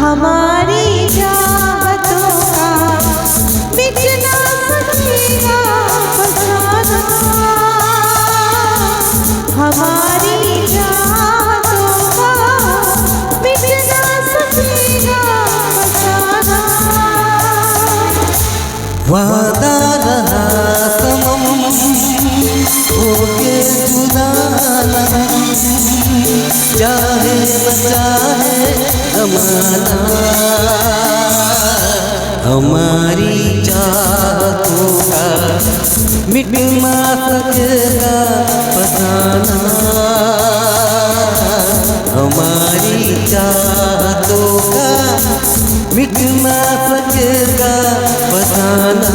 हमारी चाहतों का मिट ना सकेगा फसाना। हमारी चाहतों का मिट ना सकेगा फसाना। वादा रहा सनम होके जुदा नहीं, चाहे न चाहे ज़माना। हमारी चाहतों का मिट ना सकेगा फसाना। हमारी चाहतों का मिट ना सकेगा फसाना।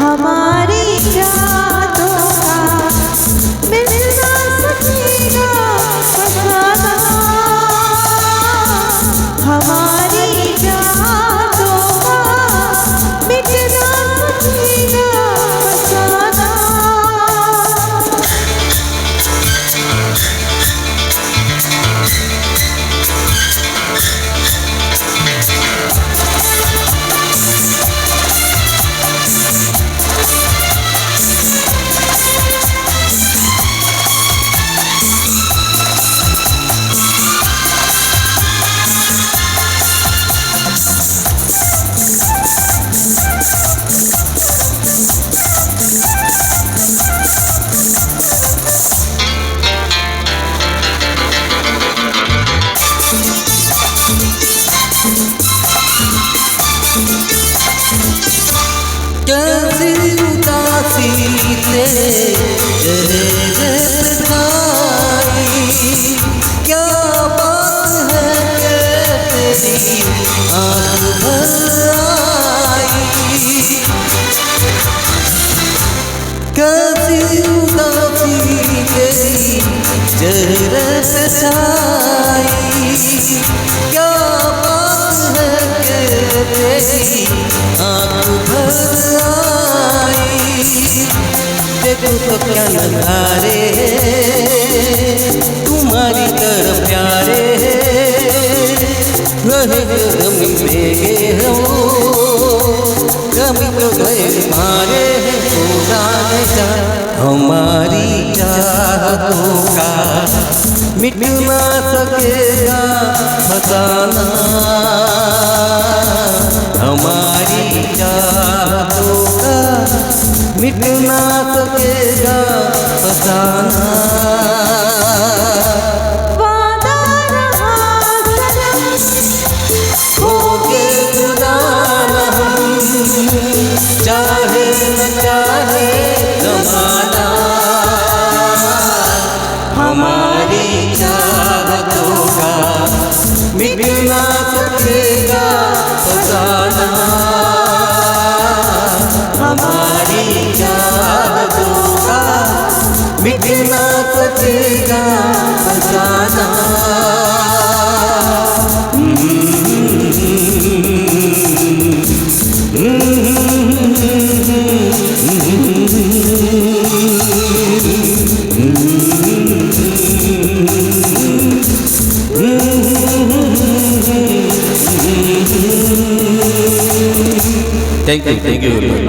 हमारी चाहतों का मिट ना सकेगा फसाना। हमारी चाहतों का मिट ना सकेगा फसाना। कैसी उदासी से चेहरे दिखाई, क्या बात है कि तेरी आँख भर आई। कैसी उदासी तेरी चेहरे से छाई, क्या बात है कि तेरी आँख भर आई। देखो तो क्या नज़ारे तुम्हारी तरफ प्यारे, रहे गमी में हो गमी तो गए मारे खुदा न जाने। हमारी चाहतों का मिट ना सकेगा फसाना। हमारी चाहतों का मिट ना सकेगा फसाना। वादा रहा सनम होके जुदा नहीं, चाहे न चाहे ज़माना। हमारी चाहतों का मिट ना सकेगा फसाना। हमारी चाहतों का मिट ना सकेगा फसाना। Thank you